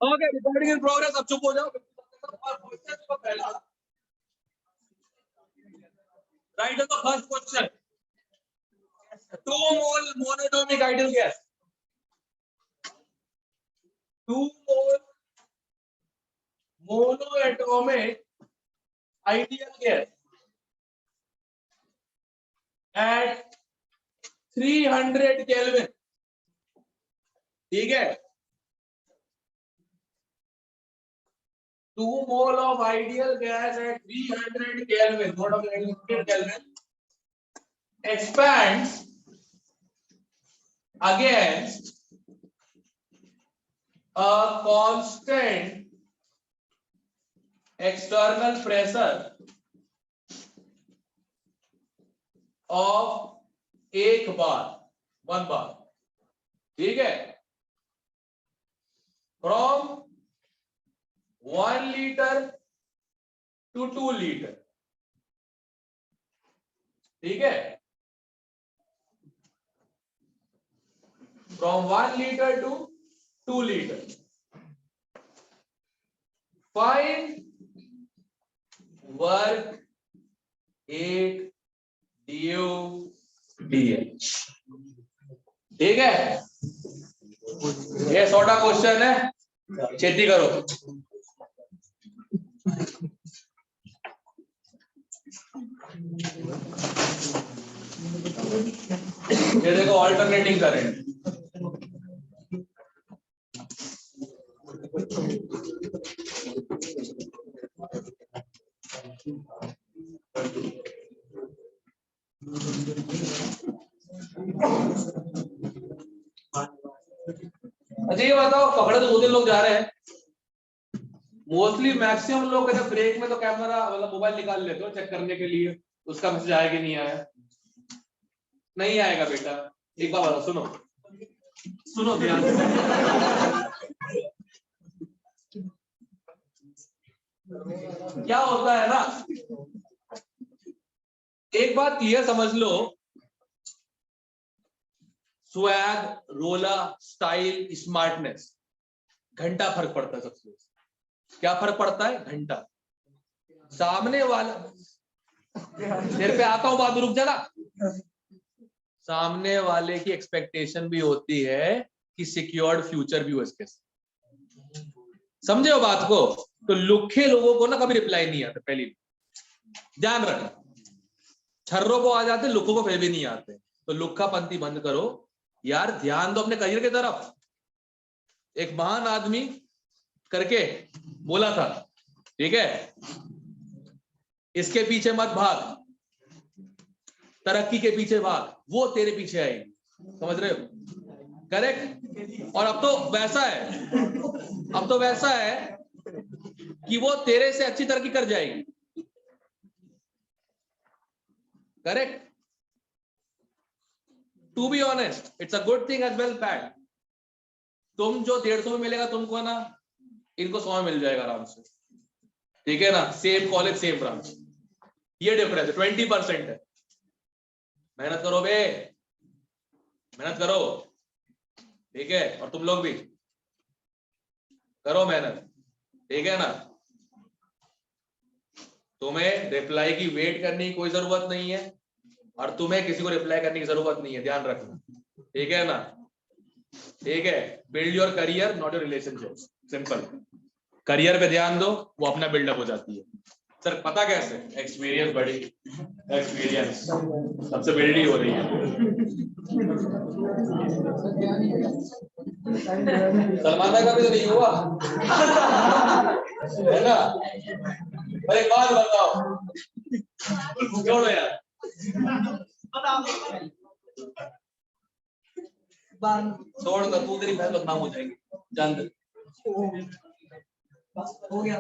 Okay, recording in progress. अब चुप हो जाओ। राइट, तो first question, 2 mole monatomic ideal gas, 2 mole monoatomic ideal gas at 300 kelvin, ठीक है। 2 mole of ideal gas at 300 kelvin, not of 300 kelvin, expands against a constant external pressure of 1 bar, ठीक है, from 1 liter to 2 liter, ठीक है, from 1 liter to 2 liter. Find work 8 du dh, ठीक है। ये छोटा क्वेश्चन है, खेती करो। ये देखो ऑल्टरनेटिंग करंट, अच्छा ये बताओ, पकड़े तो 2-3 लोग जा रहे हैं, मोस्टली मैक्सिमम लोग कहते ब्रेक में तो कैमरा मतलब मोबाइल निकाल लेते हो चेक करने के लिए उसका मैसेज आया कि नहीं आया। नहीं आएगा बेटा, एक बार बताओ, सुनो सुनो ध्यान से। क्या होता है ना, एक बात क्लियर समझ लो, स्वैग, रोला, स्टाइल, स्मार्टनेस, घंटा फर्क पड़ता है सबसे। क्या फर्क पड़ता है? घंटा। सामने वाला, तेरे पे आता हूं बात, रुक जाना। सामने वाले की एक्सपेक्टेशन भी होती है कि सिक्योर्ड फ्यूचर भी हो इसके, समझे हो बात को। तो लुखे लोगों को ना कभी रिप्लाई नहीं आता, पहली ध्यान रखना। छर्रों को आ जाते, लुखों को फिर भी नहीं आते। तो लुक्खापंती बंद करो यार, ध्यान दो अपने करियर की तरफ। एक महान आदमी करके बोला था, ठीक है, इसके पीछे मत भाग, तरक्की के पीछे भाग, वो तेरे पीछे आएगी। समझ रहे हो? करेक्ट। और अब तो वैसा है, अब तो वैसा है कि वो तेरे से अच्छी तरक्की कर जाएगी। Correct. To be honest, it's a good thing as well bad. तुम जो 150 में मिलेगा तुमको ना, इनको 100 में मिल जाएगा आराम से, ठीक है ना। सेम कॉलेज सेम ब्रांच, ये डिफरेंस है, 20% है। मेहनत करो बे, मेहनत करो, ठीक है। और तुम लोग भी करो मेहनत, ठीक है ना। तुम्हें रिप्लाई की वेट करने की कोई जरूरत नहीं है, और तुम्हें किसी को रिप्लाई करने की जरूरत नहीं है, ध्यान रखना, ठीक है ना। ठीक है, build your career not your relationships, simple. Career पे ध्यान दो, वो अपना बिल्डअप हो जाती है। सर पता कैसे? एक्सपीरियंस बड़ी, एक्सपीरियंस सबसे बिल्ड ही हो रही है। सलमान का भी तो नहीं हुआ है ना। अरे बात बताओ, छोड़ो यार, छोड़ दो, तू तेरी बहन बदनाम हो जाएगी, जान दे। हो गया।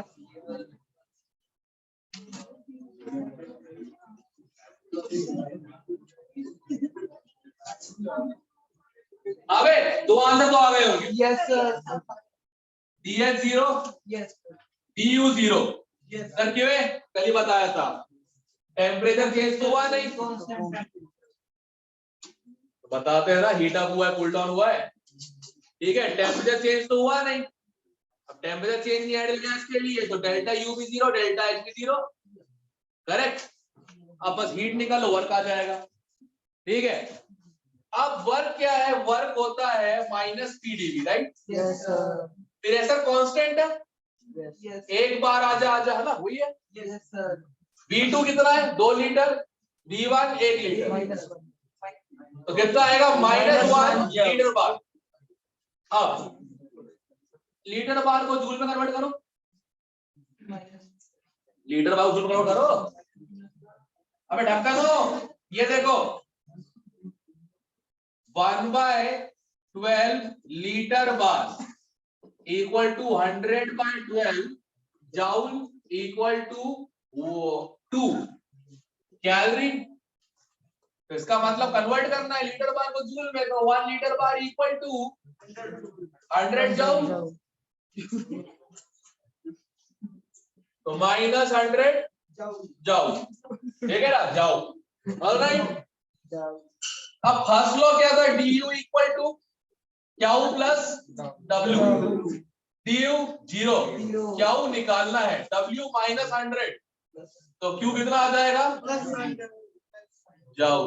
आवे, 2 आंसर तो आ गए होंगे। Yes sir. DH 0, yes DU 0, yes sir. क्यों? कल ही बताया था, टेम्परेचर चेंज तो हुआ नहीं, बताते हैं ना, हीट अप हुआ है, कूल डाउन हुआ है, ठीक है। टेम्परेचर चेंज तो हुआ नहीं, अब टेम्परेचर चेंज नहीं आइडियल गैस के लिए, तो डेल्टा यू भी 0, डेल्टा एच भी 0, करेक्ट। अब बस हीट निकालो, वर्क आ जाएगा, ठीक है। अब वर्क क्या है, वर्क होता है minus PDV, right. Pressure constant है, एक बार आजा है ना, वही है। V2 कितना है, 2 लीटर, V1 1 लीटर, तो कितना आएगा, -1 लीटर बार। अब लीटर बार को जूल में कन्वर्ट करो, लीटर बार जूल में कन्वर्ट करो। अबे ढक्कन हो, ये देखो 1/12 litre bar equal to 100/12 joule equal to 2 calorie. तो इसका मतलब कन्वर्ट करना है लीटर बार को जूल में, तो 1 litre bar equal to 100 joule, तो -100 जाउल, ठीक है ना, जाउल, ऑलराइट। अब फर्स्ट लॉ क्या था, du equal to Q plus w, du 0, Q निकालना है, w -100, तो q कितना आ जाएगा, जाओ।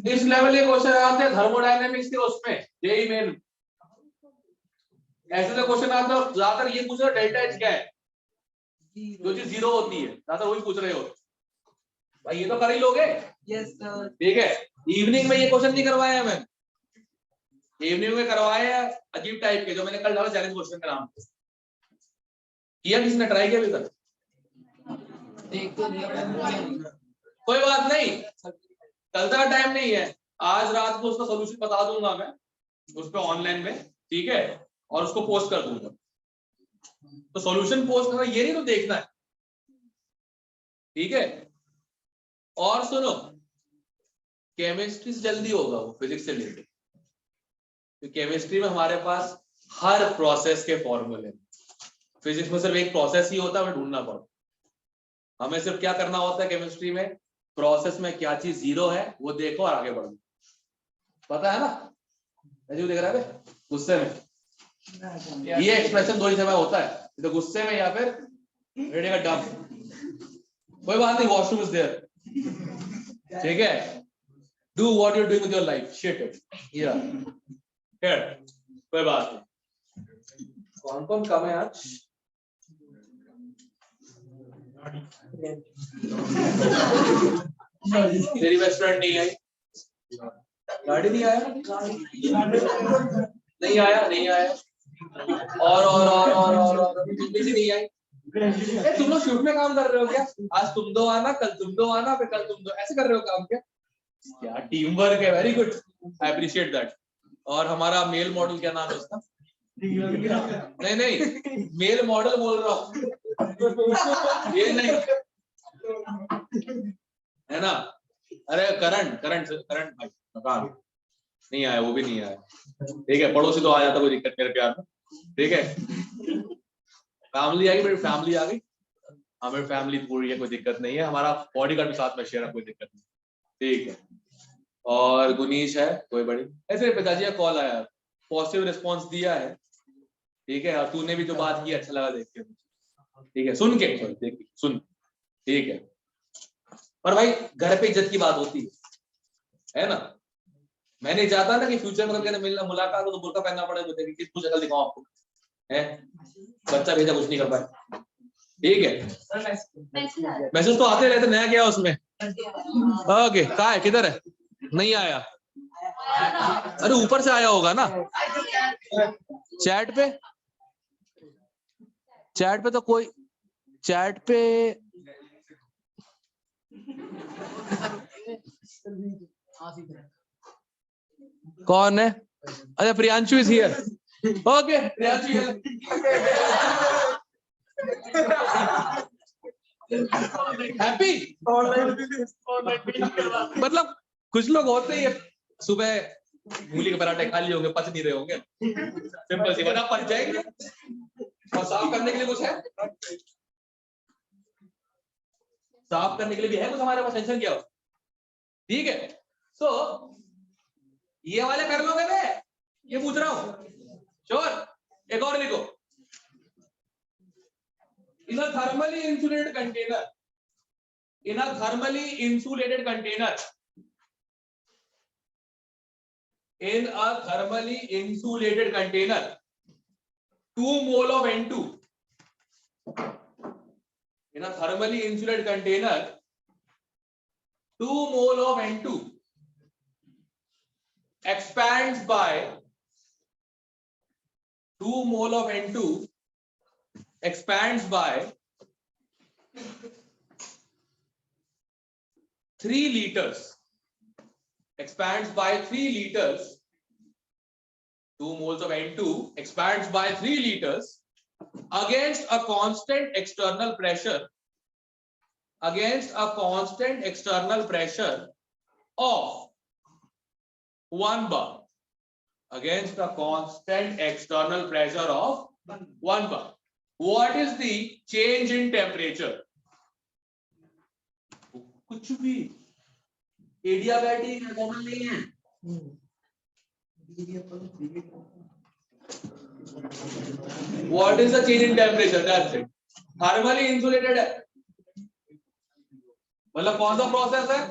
इस लेवल के क्वेश्चन आते हैं थर्मोडायनेमिक्स के, उसमें जेई मेन ऐसे तो क्वेश्चन आते हैं, ज्यादातर ये पूछ रहे हो डेल्टा एच क्या है, जो चीज 0 होती है, ज्यादातर वही पूछ रहे हो भाई, ये तो कर ही लोगे। यस सर, ठीक है। इवनिंग में ये क्वेश्चन नहीं करवाया मैंने, इवनिंग में करवाए हैं अजीब टाइप के, जो मैंने कल डाला चैलेंज क्वेश्चन का नाम किया, किसने ट्राई किया अभी तक, कोई बात नहीं, कल तक टाइम नहीं है, आज रात को उसका सॉल्यूशन बता दूंगा मैं उस पर ऑनलाइन में, ठीक है, और उसको पोस्ट कर दूंगा। तो सॉल्यूशन पोस्ट करना ये नहीं तो देखना है, ठीक है। और सुनो, केमिस्ट्री से जल्दी होगा वो फिजिक्स से लेकर, तो केमिस्ट्री में हमारे पास हर प्रोसेस के फॉर्मूले, फिजिक्स में सिर्फ एक प्रोसेस ही होता है, हमें ढूंढना पड़ता। हमें सिर्फ क्या करना होता है केमिस्ट्री में, प्रोसेस में क्या चीज 0 है वो देखो और आगे बढ़ो, पता है ना। अजीब देख रहा है गुस्से में, ये एक्सप्रेशन 2 ही समय होता है, तो गुस्से में या फिर रेडी का डम, कोई बात नहीं, वॉशरूम इज देयर, ठीक है। Do what you are doing with your life, shit it, या हियर, कोई बात नहीं। कौन कौन कम है आज, तेरी बेस्ट फ्रेंड नहीं आई, गाड़ी नहीं आया, नहीं आया, नहीं आया, और किसी नहीं आई। तुम लोग शिफ्ट में काम कर रहे हो क्या, आज तुम दो आना, कल तुम दो आना, फिर कल तुम दो, ऐसे कर रहे हो काम क्या, क्या टीम वर्क है, very good, I appreciate that. और हमारा मेल मॉडल क्या नाम है उसका, नहीं नहीं मेल मॉडल बोल रहा हूँ, ये नहीं है ना। अरे करंट भाई मकान नहीं आया, वो भी नहीं आया, ठीक है। पड़ोसी तो आ जाता, कोई दिक्कत मेरे प्यार में, ठीक है। फैमिली आ गई, मेरी फैमिली आ गई, हमारी फैमिली पूरी है, कोई दिक्कत नहीं है, हमारा बॉडी गार्ड भी साथ में शेयर है, कोई दिक्कत नहीं, ठीक है। और गुनीश है, कोई बड़ी, ऐसे पिताजी का कॉल आया, पॉजिटिव रिस्पॉन्स दिया है, ठीक है। और तूने भी जो बात की अच्छा लगा देख के, ठीक है, सुन के सुन, ठीक है। पर भाई घर पे इज्जत की बात होती है ना। मैं नहीं चाहता ना कि फ्यूचर में कभी मिलना मुलाकात हो तो बुर्का पहनना पड़े, तो देखिए किस शक्ल दिखाऊं आपको, है बच्चा भेजा कुछ नहीं कर पाए, ठीक है। मैसेज तो आते रहते, नया क्या है उसमें, ओके कहाँ है, किधर है, नहीं आया, अरे ऊपर से आया होगा ना, चैट पे तो कोई, चैट पे कौन है, अच्छा Priyanshu is here, okay Priyanshu happy. मतलब कुछ लोग होते ही सुबह मूली के पराठे खा लिए होंगे, पच नहीं रहे होंगे, सिंपल सी बात, पच जाएंगे। और साफ करने के लिए कुछ है, साफ करने के लिए भी है कुछ हमारे पास, टेंशन क्या हो, ठीक है। सो ये वाले कर लोगे मैं ये पूछ रहा हूँ, श्योर? एक और लिखो, in a thermally insulated container, in a thermally insulated container, in a thermally insulated container, 2 mole of N2, in a thermally insulated container, 2 mole of N2 expands by 2 mole of N2 expands by 3 liters, expands by 3 liters, 2 moles of N2 expands by 3 liters against a constant external pressure, against a constant external pressure of 1 bar, against a constant external pressure of 1 bar. What is the change in temperature? कुछ भी adiabatic common नहीं है। What is the change in temperature? That's it. Thermally insulated है, मतलब कौन सा process है?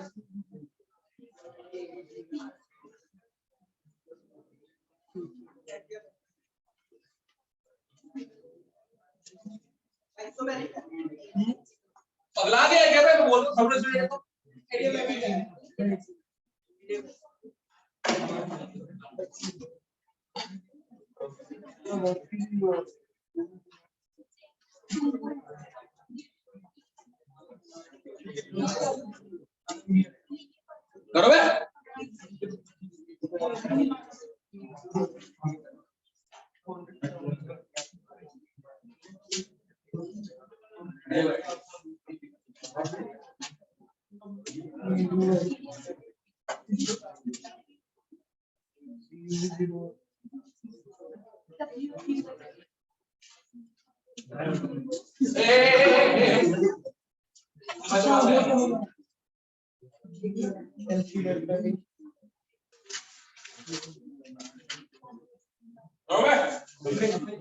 पगला गया क्या मैं बोल रहा हूँ थर्मल इंसुलेटेड तो करो बे।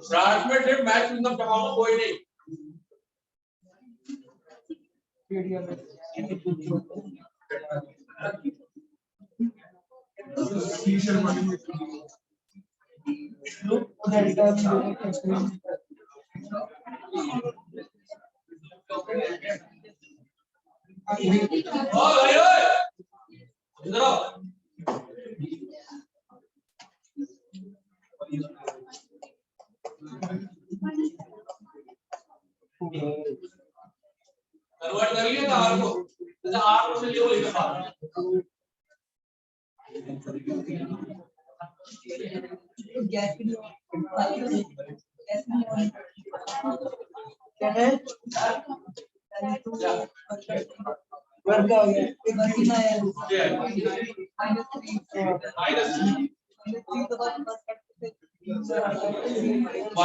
ट्रांसमिटेड मैच इन द जमाओ कोई नहीं इधर आओ कन्वर्ट कर लिया था आर को, जैसे आर को से लियो लिखा क्या है वर्ग हो गया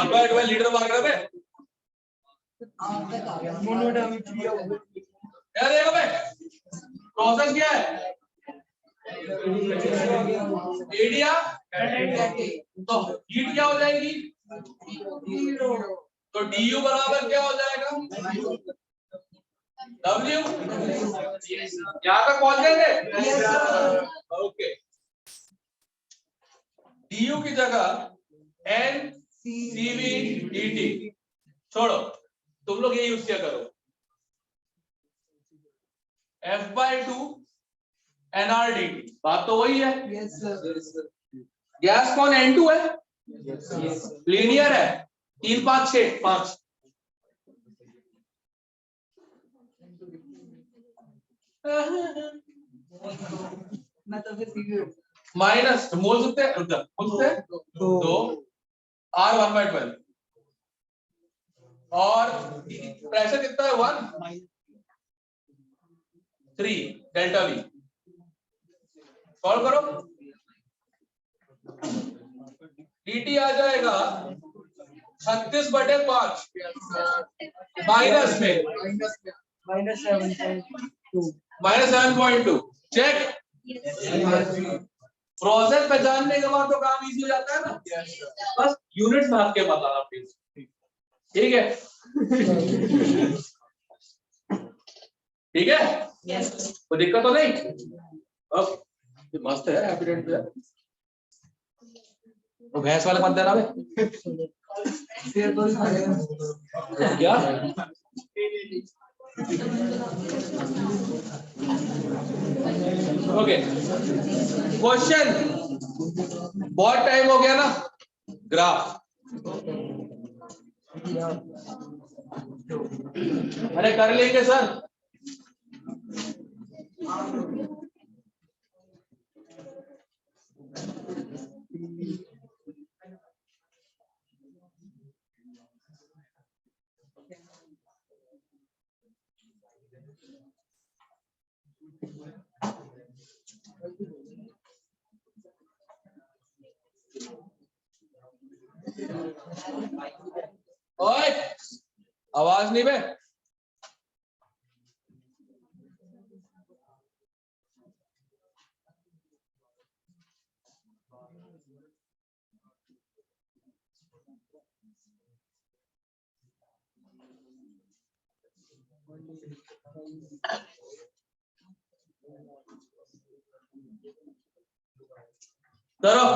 -1/12 लीटर मांग रहे थे क्या देखो बे प्रोसेस क्या है एडिया तो हीट क्या हो जाएगी तो du बराबर क्या हो जाएगा W यहां तक पहुंच गए ओके du की जगह n cv dt छोड़ो तुम लोग ये यूज किया करो f/2 nrdt बात तो वही है गैस कौन n2 है लीनियर है 3 5 6 5 माइनस मोल सकते दो r 1/12 और प्रेशर कितना है 1 3 डेल्टा v सॉल्व करो dt आ जाएगा 36/5 माइनस में -7.2 चेक प्रोसेस पहचानने के बाद तो काम इजी हो जाता है ना। बस यूनिट्स भाग के बताना प्लीज, ठीक है? ठीक है, कोई दिक्कत तो नहीं? ओके, मस्त है एविडेंट है। तो भैंस वाले मत देना बे। क्या ओके, क्वेश्चन बहुत टाइम हो गया ना, ग्राफ। अरे कर लेंगे सर। ओए आवाज नहीं बे। करो।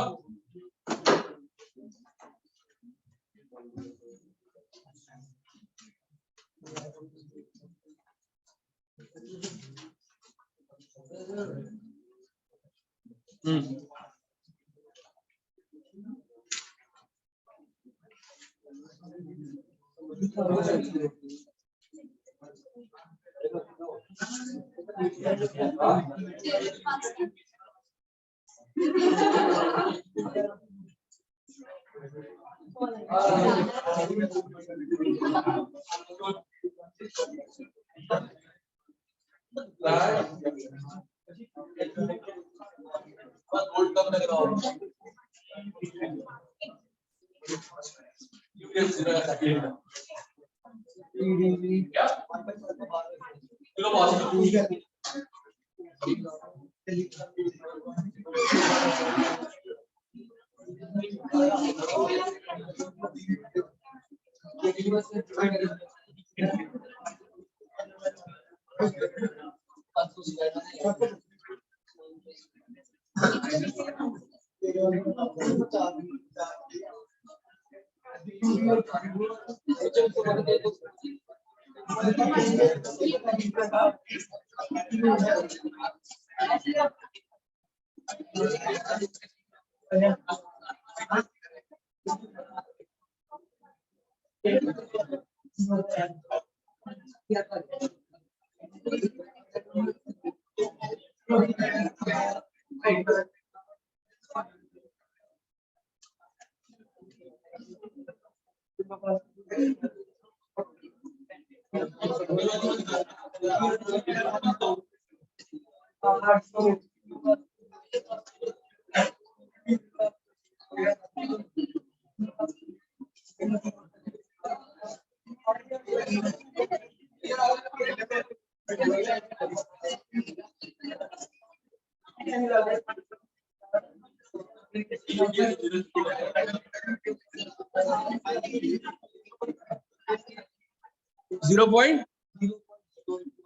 जीरो पॉइंट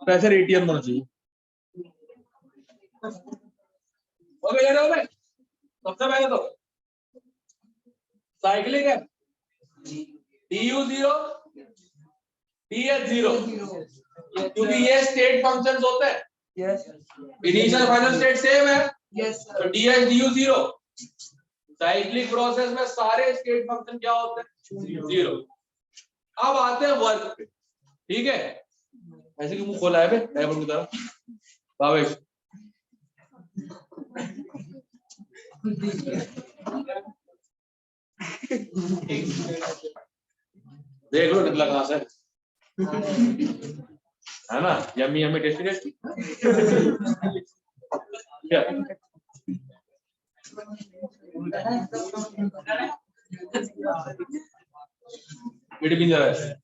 प्रेशर एटीएम होना चाहिए। ओके ले रहे हो भाई, सबसे पहले तो साइक्लिंग है du 0 ds 0, क्योंकि ये स्टेट फंक्शंस होते हैं। इनिशियल फाइनल स्टेट सेम है, तो ds du 0। साइक्लिक प्रोसेस में सारे स्टेट फंक्शन क्या होते हैं? 0। अब आते हैं वर्क पे, ठीक है? ऐसे कि मुंह खोला है बे डायमंड की तरह भावेश। देख लो निकला कहां से, है ना? Yummy yummy tasty tasty. क्या मीठी भी जरा है।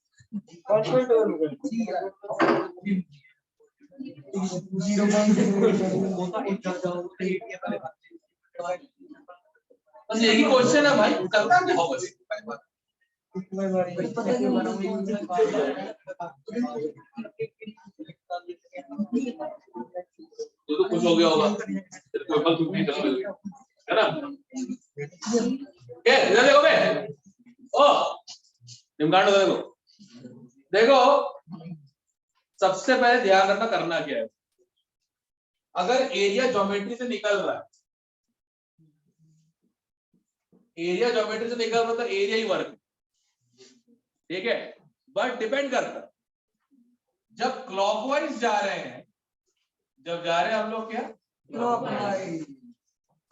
बस यही क्वेश्चन है भाई, करता क्या हो बस। तो खुश हो गया होगा, तेरे को फल दुख नहीं चला है ना। क्या इधर देखो बे, ओ निमकांड देखो, देखो सबसे पहले ध्यान रखना करना क्या है। अगर एरिया ज्योमेट्री से निकल रहा है, एरिया ज्योमेट्री से निकल रहा है तो एरिया ही वर्क, ठीक है। बट डिपेंड करता है, जब क्लॉकवाइज जा रहे हैं, जब जा रहे हैं हम लोग क्या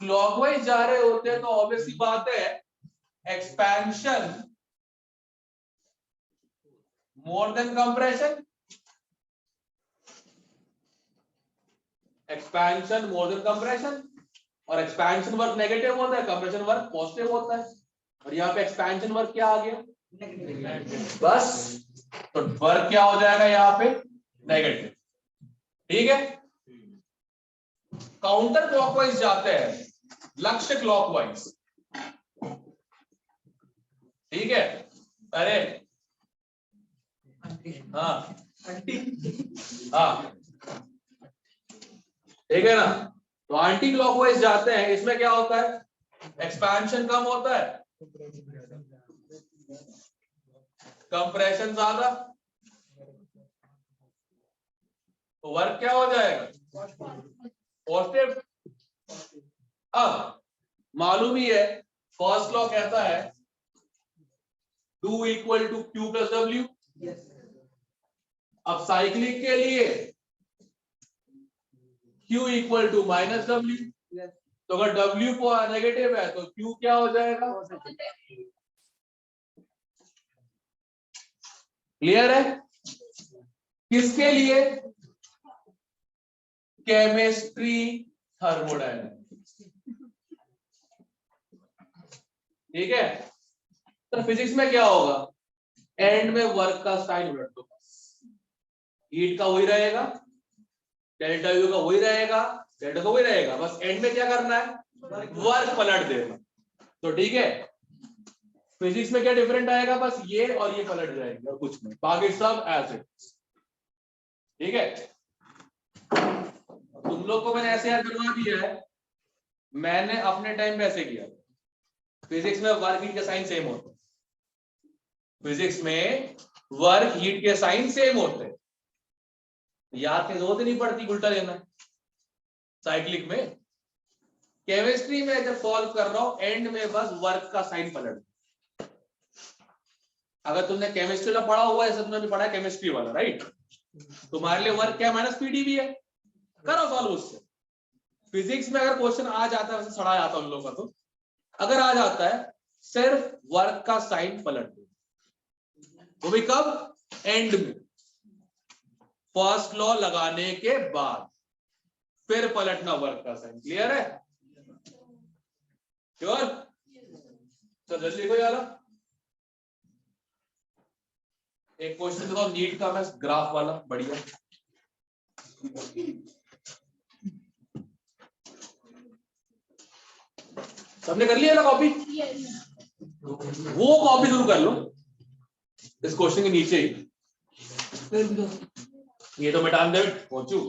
क्लॉकवाइज जा रहे होते हैं, तो ऑब्वियसली बात है expansion more than compression, expansion more than compression. और एक्सपेंशन वर्क नेगेटिव होता है, कंप्रेशन वर्क पॉजिटिव होता है। और यहाँ पे एक्सपेंशन वर्क क्या आ गया, बस, तो वर्क क्या हो जाएगा यहाँ पे, नेगेटिव, ठीक है। काउंटर क्लॉकवाइज जाते हैं, लक्ष्य क्लॉकवाइज, ठीक है। अरे हाँ हाँ ठीक है ना, तो एंटी क्लॉकवाइज जाते हैं, इसमें क्या होता है, एक्सपेंशन कम होता है, कंप्रेशन ज्यादा, तो वर्क क्या हो जाएगा, पॉजिटिव। अब मालूम ही है फर्स्ट लॉ कहता है du equal to Q plus W. अब साइक्लिक के लिए Q equal to minus W, तो अगर W को नेगेटिव है तो Q क्या हो जाएगा, क्लियर है। किसके लिए, केमिस्ट्री थर्मोडायनामिक्स, ठीक है। तो फिजिक्स में क्या होगा, एंड में वर्क का साइन उलट दो, हीट का वही रहेगा, डेल्टा यू का वही रहेगा, डेल्टा का वही रहेगा, बस एंड में क्या करना है, वर्क पलट देना। तो ठीक है, फिजिक्स में क्या डिफरेंट आएगा, बस ये और ये पलट जाएंगे और कुछ नहीं, बाकी सब एज इट, ठीक है। तुम लोग को मैंने ऐसे याद करवा दिया है, मैंने अपने टाइम में ऐसे किया। फिजिक्स में वर्क हीट के साइन सेम होते हैं, फिजिक्स में वर्क हीट के साइन सेम होते हैं, याद की जरूरत नहीं पड़ती उल्टा लेना। साइक्लिक में, केमिस्ट्री में जब सॉल्व कर रहा हूं एंड में बस वर्क का साइन पलट। अगर तुमने केमिस्ट्री का पढ़ा हुआ है, जैसे तुमने भी पढ़ा है केमिस्ट्री वाला, राइट, तुम्हारे लिए वर्क क्या माइनस पीडी भी है, करो सॉल्व उससे। फिजिक्स में अगर क्वेश्चन आ जाता है, वैसे सड़ा जाता है उन लोगों का, तो अगर आ जाता है सिर्फ वर्क का साइन पलट दो, वो भी कब, एंड में, फर्स्ट लॉ लगाने के बाद फिर पलटना वर्क का साइन। क्लियर है, श्योर। तो जल्दी देखो यार, एक क्वेश्चन देखो नीट का, मैं ग्राफ वाला बढ़िया, सबने कर लिया ना कॉपी, वो कॉपी शुरू कर लो इस क्वेश्चन के नीचे ही, ये तो मिटान दे पहुंचू।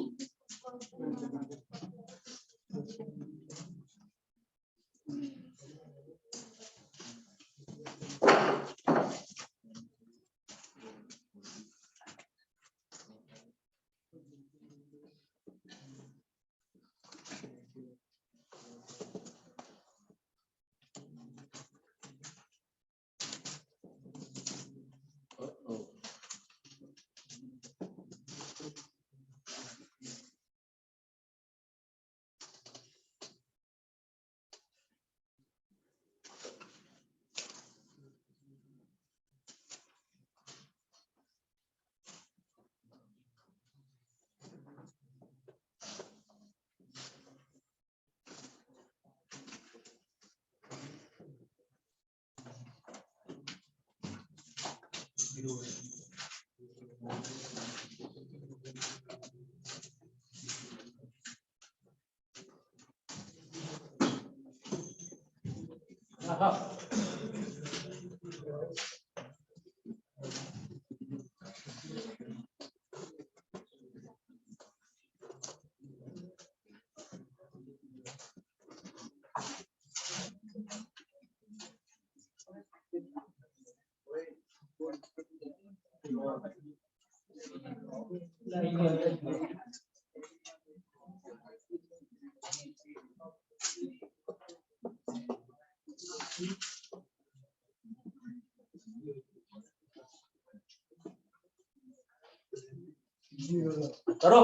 करो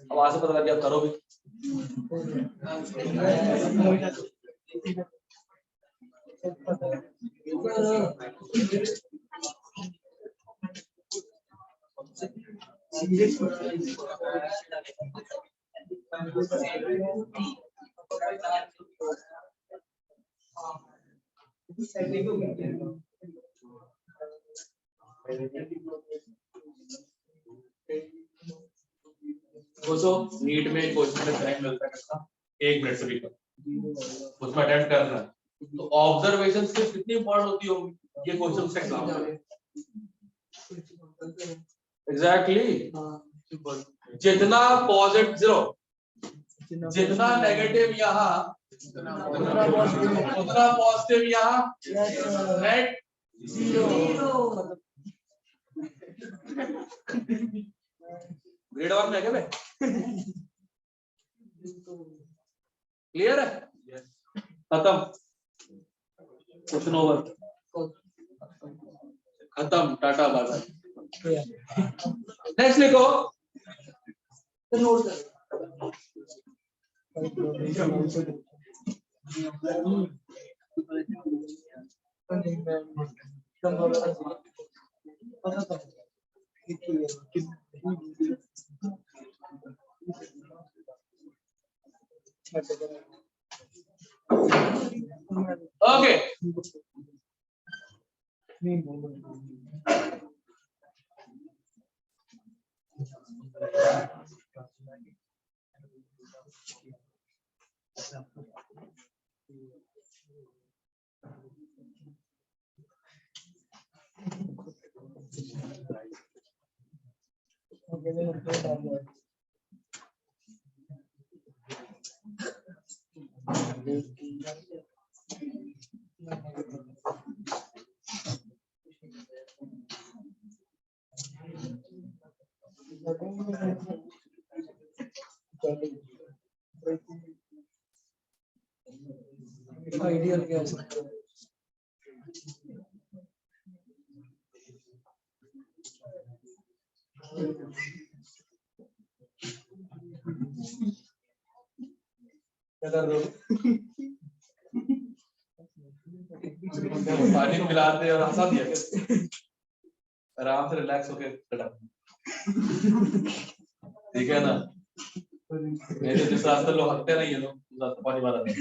अब वहां से पता लग गया, करो भी। दोस्तों नीट में क्वेश्चन का टाइम मिलता है कितना, 1 मिनट से भी कम, उसमें अटेम्प्ट करना है। तो ऑब्जर्वेशन सिर्फ कितनी इंपॉर्टेंट होती होगी ये क्वेश्चन से एग्जाम में। एग्जैक्टली जितना पॉजिटिव जितना नेगेटिव यहाँ उतना पॉजिटिव यहाँ, नेट 0। ग्रेड 1 में है क्या भाई? क्लियर है? खत्म, क्वेश्चन ओवर, खत्म, टाटा बाय। नेक्स्ट लिखो। ओके आइडियल गैस पानी पिलाते और हंसा दिया, आराम से रिलैक्स होके ठीक है ना। मेरे जिस रास्ते लोग हंसते नहीं है लोग उस रास्ते पानी मारा नहीं।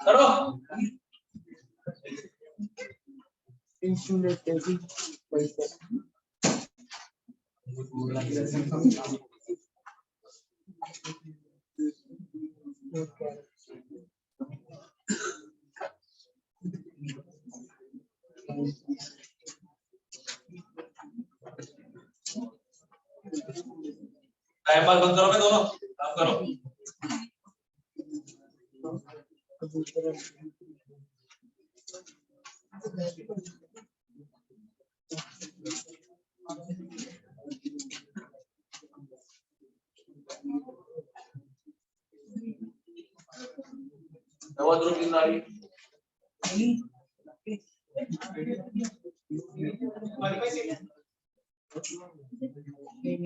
करो टाइम पास बंद करो, मैं दोनों काम करो।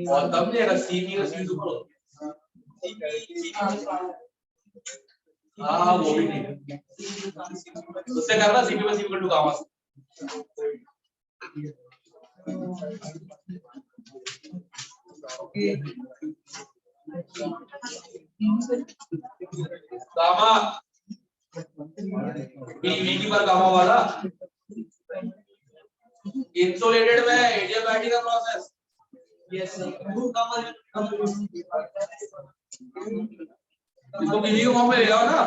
और तब नहीं अगर सीपी का सीपी ऊपर होता हाँ वो भी ठीक है, उससे करना सीपी में सीपी टू काम गामा पीवी की पर गामा वाला इंसुलेटेड में एडियाबैटिक का प्रोसेस इसको पीवी को फॉर्म में ले आओ ना।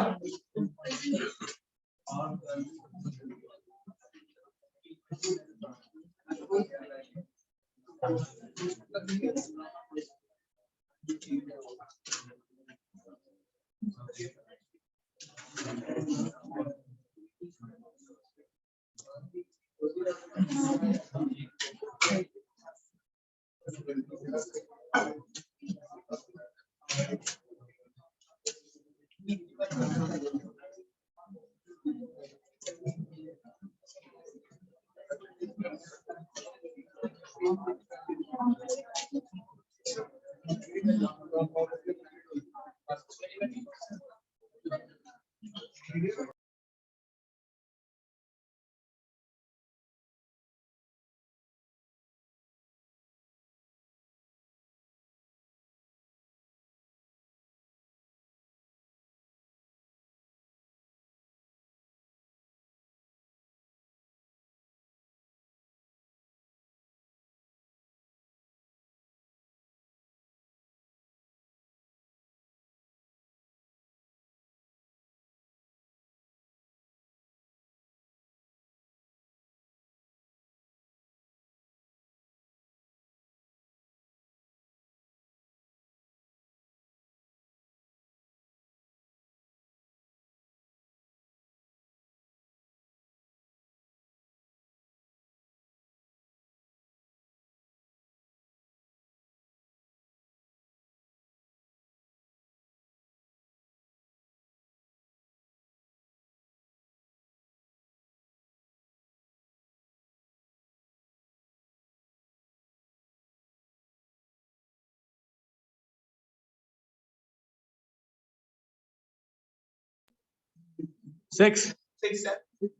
सिक्स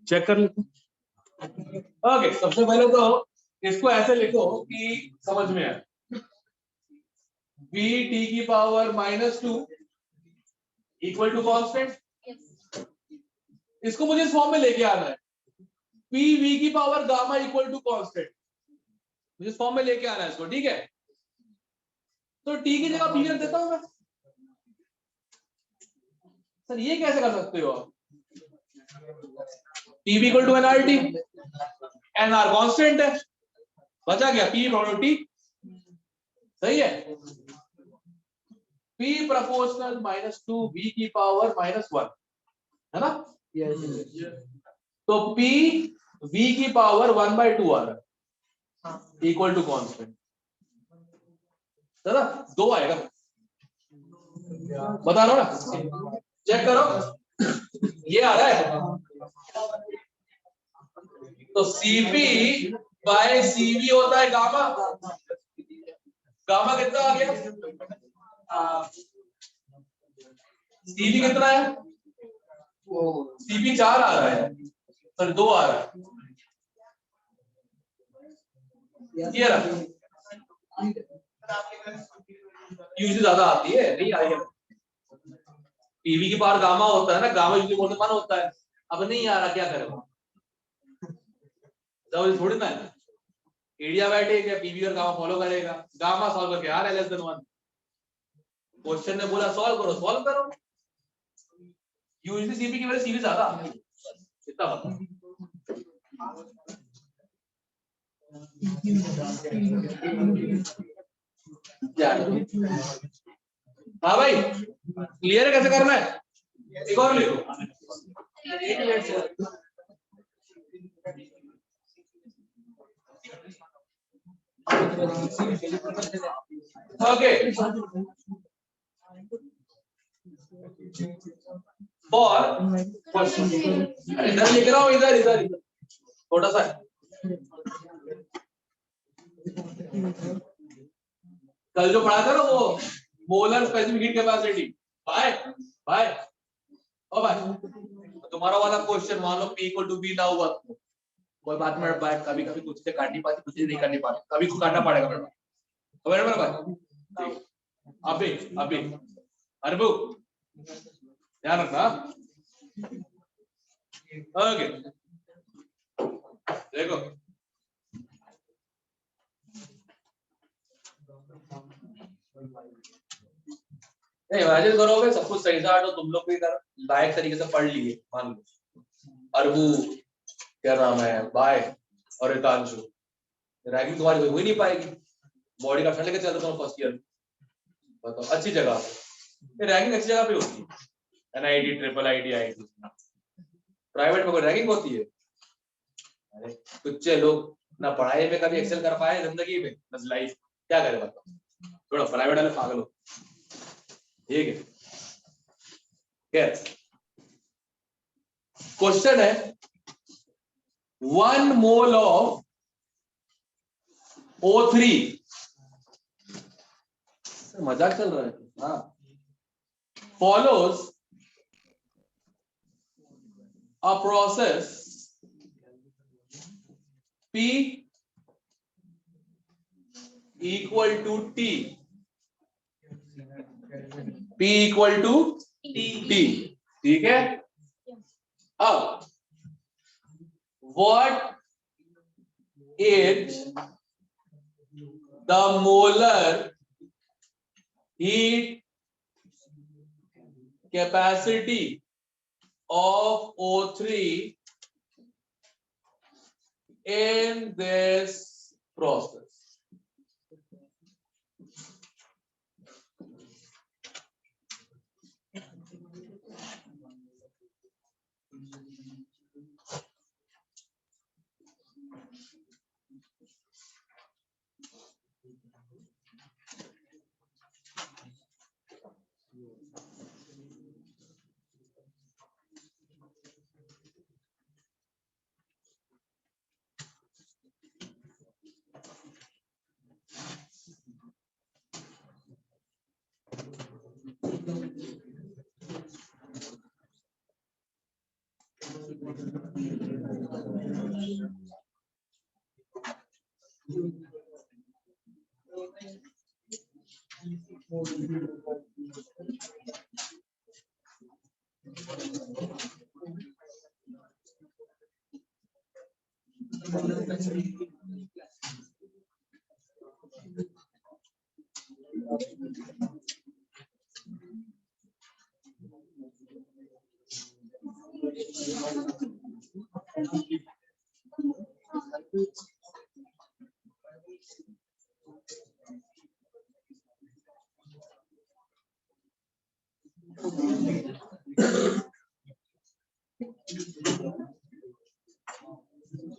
चेक कर लेते। ओके, सबसे पहले तो इसको ऐसे लिखो कि समझ में आए। बी टी की पावर -2 इक्वल टू कांस्टेंट। इसको मुझे इस फॉर्म में लेके आना है। पी वी की power gamma equal to constant, मुझे इस फॉर्म में लेके आना है इसको, ठीक है। तो टी की जगह पी रख देता हूं मैं। सर ये कैसे कर सकते हो आप? P equal to NRT, NR constant है, बचा गया P प्रोबेबिलिटी, सही है। P प्रोपोर्शनल -2 V की पावर -1 है ना। तो P V की पावर 1/2 आ रहा है इक्वल टू कांस्टेंट, है ना। 2 आएगा, बता रहा हूं ना, चेक करो ये आ रहा है। तो CP बाय CV होता है गामा। गामा कितना आ गया? CV कितना है? CP 4 आ रहा है, सर 2 आ रहा है। ये रहा, यूजली ज्यादा आती है, नहीं आई है। पीवी की पावर गामा होता है ना, गामा यूजली मोटे मान होता है। अब नहीं आ रहा, क्या करेगा? जब थोड़ी ना है एडियाबैटिक है, पीवी और गामा फॉलो करेगा। गामा सॉल्व करके आ रहा है <1। क्वेश्चन ने बोला सॉल्व करो, सॉल्व करो। यूजली सीपी की वजह सीवी ज्यादा आती है, इतना बता। हाँ भाई, क्लियर है कैसे करना है? एक और लिखो। ओके, फॉर क्वेश्चन इधर लिख रहा हूं, इधर इधर थोड़ा सा कल जो पढ़ा था ना वो molar specific heat capacity. Bye bye ओ भाई, तुम्हारा वाला क्वेश्चन मान लो P इक्वल टू B ना हुआ कोई बात में बात, कभी कभी कुछ से काट नहीं पाती, कुछ नहीं करनी पाती, कभी कुछ काटना पड़ेगा मेरे को, मेरे भाई। अभी अभी अरबू ध्यान रखना। ओके देखो नहीं, इमेजिन करोगे सब कुछ सही था तो तुम लोग भी लायक तरीके से पढ़ लिए, मान लो अरबू, क्या नाम है, बाय और रितांशु, रैगिंग तुम्हारी हो ही नहीं पाएगी। बॉडी का लेके चलते तुम फर्स्ट ईयर, बताओ अच्छी जगह, ये रैगिंग अच्छी जगह पे होती है, NIT, triple IT, IT. Private में कोई रैगिंग होती है? अरे कुछ लोग ना पढ़ाई में कभी एक्सेल कर पाए जिंदगी में, बस लाइफ क्या करे बताओ, थोड़ा प्राइवेट वाले पागल हो, ठीक है। क्वेश्चन है 1 मोल ऑफ O3, मजाक चल रहा है, हाँ, follows a process P equal to T, P equal to T, ठीक है। अब what is the molar heat capacity of O3 in this process?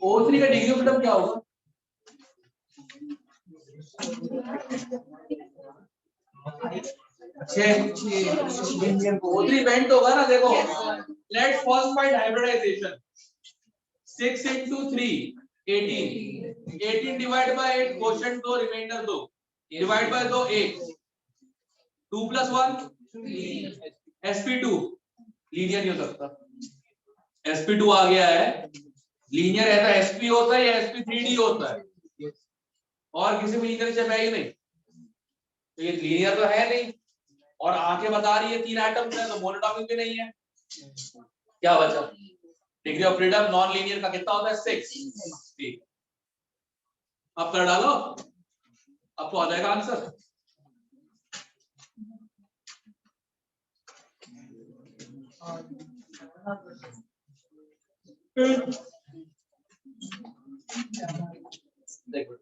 O3 का डिग्री ऑफ फ्रीडम क्या होगा? O3 बेंट होगा ना, देखो let's first find hybridisation. 6 into 3 18, 18 divide by 8, quotient 2 reminder 2, divide by 2 1, 2 + 1 sp2 linear नहीं हो सकता, sp2 आ गया है, लीनियर है तो sp होता है या sp3d होता है, और किसी में लीनियर शेप है ही नहीं, तो ये लीनियर तो है नहीं, और आंखें बता रही है 3 एटम्स है तो मोनोटॉमिक भी नहीं है, क्या बचा? Degree of freedom non linear का कितना होता है? 6। ठीक, अब कर डालो, अब तो आ जाएगा आंसर। देखो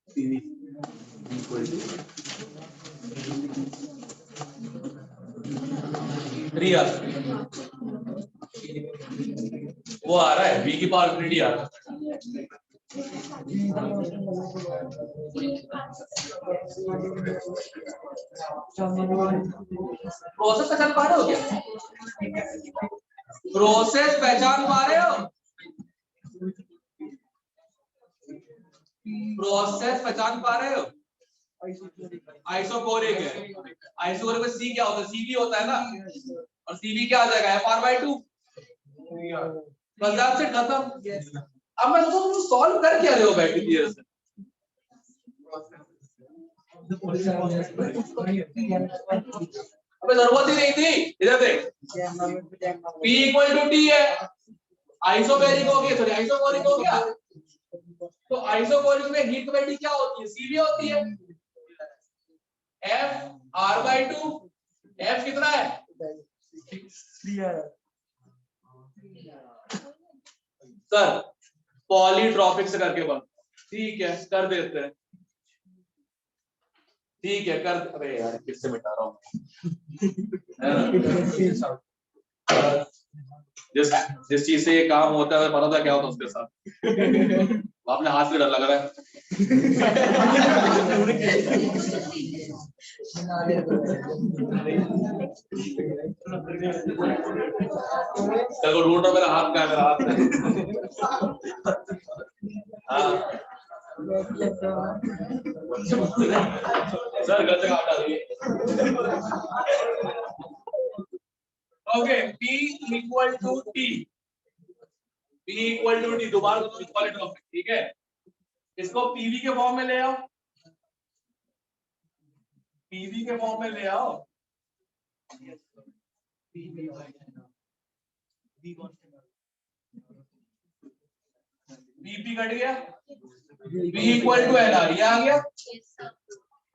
3 वो आ रहा है, v की पावर 3d आ रहा है। प्रोसेस पहचान पा रहे हो क्या? प्रोसेस पहचान पा रहे हो? प्रोसेस पहचान पा रहे हो? आइसोकोरिक है, आइसोकोरिक में सी क्या होता है? सीवी होता है ना, और सीवी क्या आ जाएगा? FR/2। बस दैट्स इट, खत्म। अब मैं सोचूं तुम सॉल्व कर क्या रहे हो बैठ के देर से? अबे जरूरत ही नहीं थी। इधर देख, P इक्वल टू टी है, आइसोबैरिक हो गया, सॉरी आइसोकोरिक हो गया। तो आइसोकोरिक में हीट कैपेसिटी क्या होती है? सीवी होती है, F R/2। F कितना है? सर पॉलीट्रॉपिक से करके बन, ठीक है कर देते हैं, ठीक है कर। अरे यार फिर से मिटा रहा हूँ। जिस चीज से ये काम होता है पता था क्या होता है उसके साथ। आपने हाथ से डर लग रहा है। चलो ढूंढ रहा, मेरा हाथ कहाँ है? मेरा हाथ है। हाँ सर गलत हटा दिए। Okay, P equal to T, P equal to T, दोबारा पॉलीट्रॉपिक, ठीक है। इसको पीवी के फॉर्म में ले आओ, पीवी के फॉर्म में ले आओ। बीपी कट गया, P इक्वल टू एनआर, ये आ गया।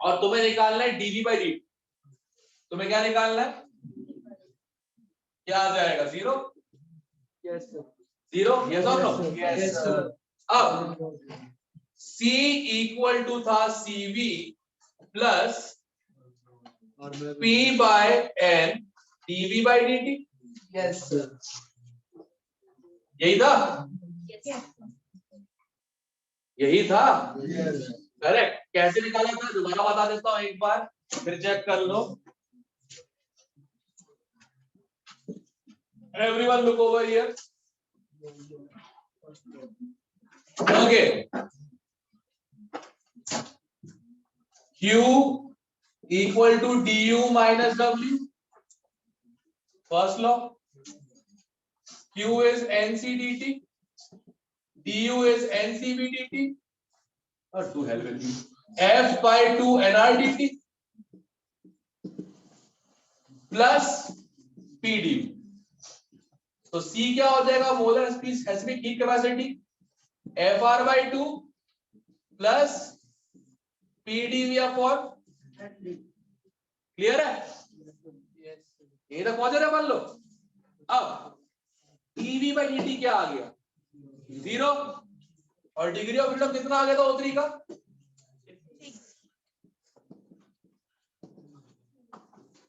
और तुम्हें निकालना है डीवी बाई डी। तुम्हें क्या निकालना है? क्या आ जाएगा? जीरो। जीरो, यस और नो? Yes sir. अब C इक्वल टू था CV plus P by N dV by dt। Yes sir. यही था, यही था, करेक्ट। कैसे निकाला था दोबारा बता देता हूं एक बार, फिर चेक कर लो। Everyone look over here. Okay. Q equal to du minus W. First law. Q is NC dt. Du is NCV dt. Or to hell with you. F by 2 NR dt plus PD. तो C क्या हो जाएगा? Molar specific heat capacity FR by 2 plus PdV upon. Clear है? ये तक पहुंचे रहे मान लो। अब EV by dt क्या आ गया? 0। और डिग्री ऑफ फ्रीडम कितना आ गया था O3 का?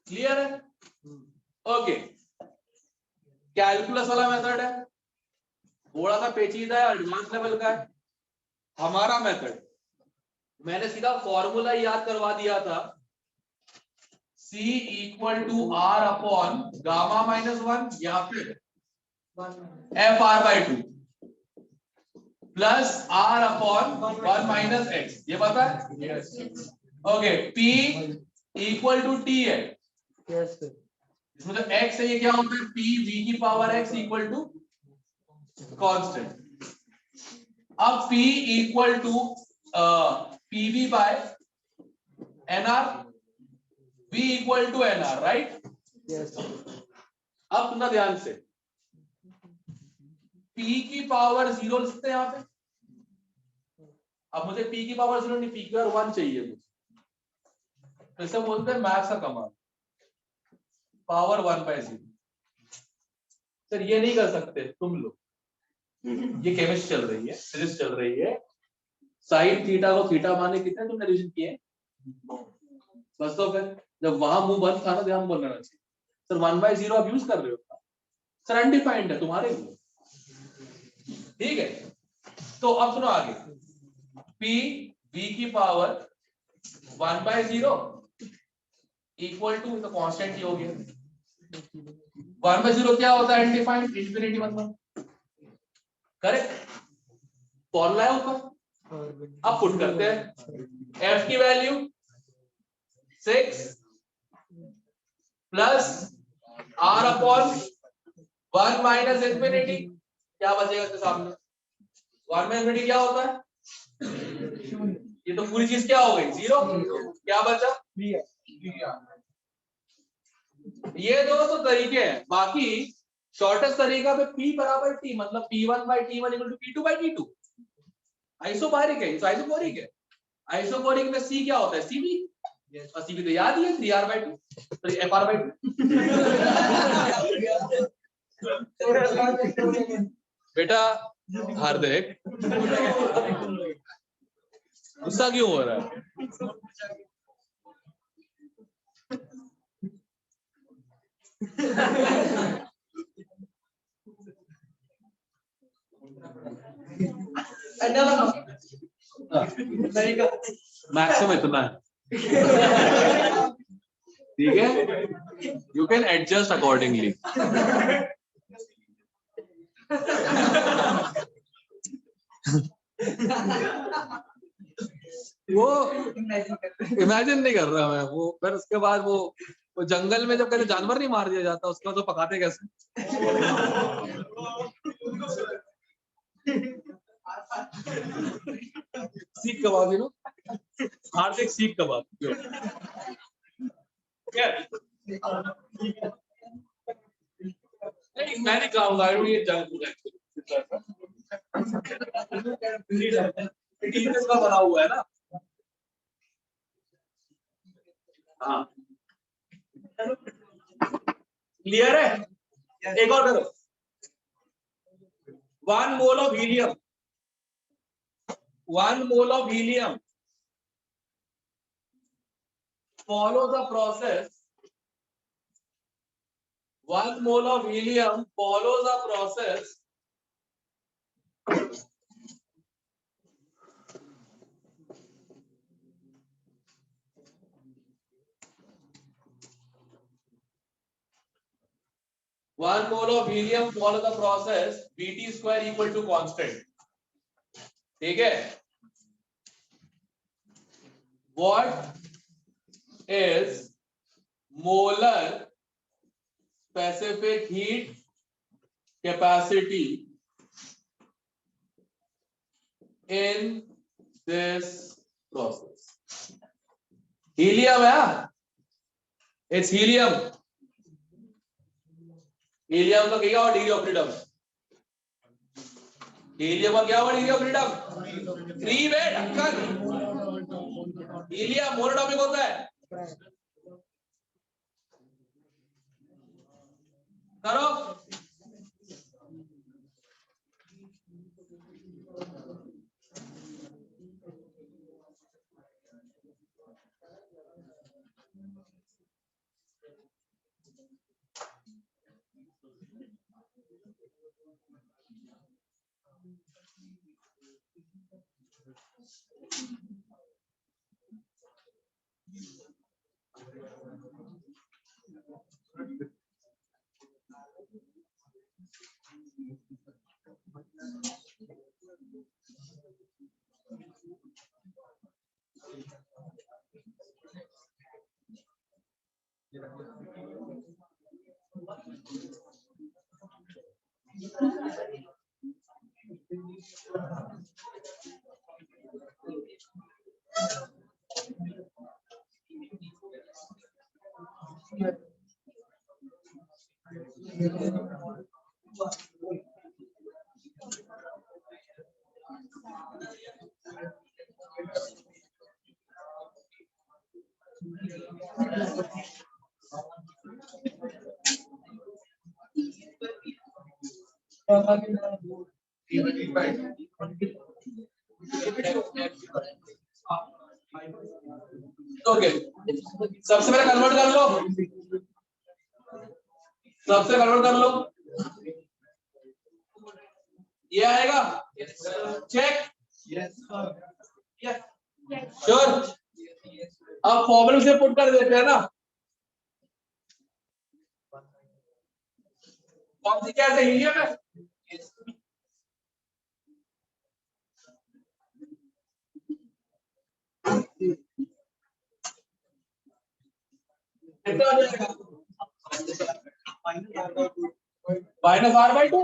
क्लियर है? ओके, कैलकुलस वाला मेथड है, थोड़ा सा पेचीदा है, एडवांस लेवल का है। हमारा मेथड, मैंने सीधा फॉर्मूला याद करवा दिया था, C equal to R upon gamma minus 1 या फिर FR by 2 plus R upon 1 minus X. ये पता है? Okay, P equal to T है, इसमें जो x है ये क्या होता है? P v की power x equal to constant. अब P equal to PV by NR, V equal to NR, right? अब सुनना ध्यान से, P की पावर 0 लिखते हैं यहाँ पे। अब मुझे P की पावर 0 नहीं, P की पावर 1 चाहिए मुझे, तो इसे बोलते हैं मैथ्स का कमाल, पावर 1/0। सर ये नहीं कर सकते तुम लोग, ये केमिस्ट्री चल रही है, फिजिक्स चल रही है। साइन थीटा को थीटा माने कितने तुमने रिविजन किए? बस तो फिर जब वहां मुंह बंद था ना, ध्यान बोलना चाहिए। सर 1/0 आप यूज कर रहे हो सर, अनडिफाइंड है तुम्हारे लिए, ठीक है। तो अब सुनो आगे, P v की पावर 1/0 इक्वल टू, तो कांस्टेंट ही हो गया। 1/0 क्या होता है? अनडिफाइंड, इंफिनिटी मतलब, करेक्ट। फॉर्मूला है ऊपर, अब पुट करते हैं। F की value 6 plus R upon 1 minus infinity क्या बचेगा इसके सामने? 1 में इंफिनिटी क्या होता है? ये तो पूरी चीज क्या हो गई? 0। क्या बचा? ये दो तो तरीके हैं, बाकी शॉर्टेस्ट तरीका पे P बराबर T, मतलब P1/T1 equal to P2/T2 isobaric है, आइसोकोरिक है। आइसोकोरिक में C क्या होता है? CB, और CB तो याद ही है 3R/2, सॉरी FR/2। बेटा हार्दिक, गुस्सा क्यों हो रहा है? मैक्सिमम इतना है, ठीक है? You can adjust accordingly. वो इमेजिन नहीं कर रहा मैं, वो फिर उसके बाद वो जंगल में जब कभी जानवर नहीं मार दिया जाता उसका तो पकाते कैसे? सीख कबाब, नो हार्दिक सीख कबाब। नहीं मैं नहीं खाऊंगा, ये जंक फूड का बना हुआ है ना। हाँ क्लियर है? एक और करो। 1 mole of helium, 1 mole of helium follow the process, 1 mole of helium follows a process BT square equal to constant, ठीक है? What is molar specific heat capacity in this process? Helium है, it's helium. Helium का क्या हुआ? Degree of freedom. Helium का क्या हुआ? Degree of freedom 3 में ढक्कन। हीलियम मोनोटॉपिक होता है। करो। ओके, सबसे पहले कन्वर्ट कर लो, सबसे कन्वर्ट कर लो, ये आएगा चेक। श्योर। अब फॉर्मूले से पुट कर देते हैं ना, कौन सी कैसे हीलियम है? कितना हो जाएगा? -R/2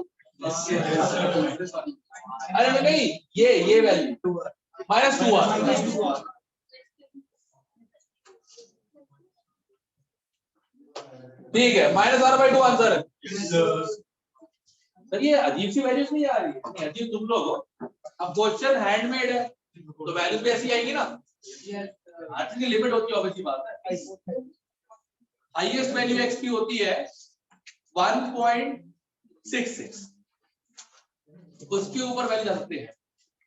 अरे नहीं, ये वैल्यू -2r। ठीक है, -r/2 आंसर है। सर ये अजीब सी वैल्यूज नहीं आ रही है, नहीं अजीब तुम लोग हो। अब क्वेश्चन हैंडमेड है तो वैल्यूज भी ऐसी आएगी ना, आंसर की लिमिट होती है, ऑब्वियसली बात है। हाईएस्ट वैल्यू x की होती है 1.66, उसके ऊपर वैल्यू जा सकती है,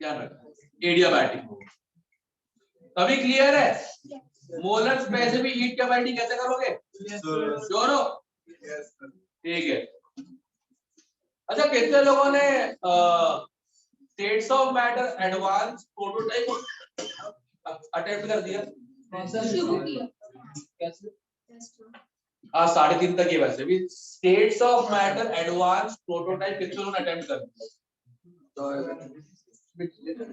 ध्यान रखना एडियाबैटिक। अभी क्लियर है? मोलर स्पेसिफिक हीट कैपेसिटी कैसे करोगे? श्योर हो? ठीक है। अच्छा, कितने लोगों ने states of matter advance prototype attempt कर दिया? आज 3:30 तक ही वैसे भी states of matter advance prototype कितने लोगों ने अटेम्प्ट कर दिया?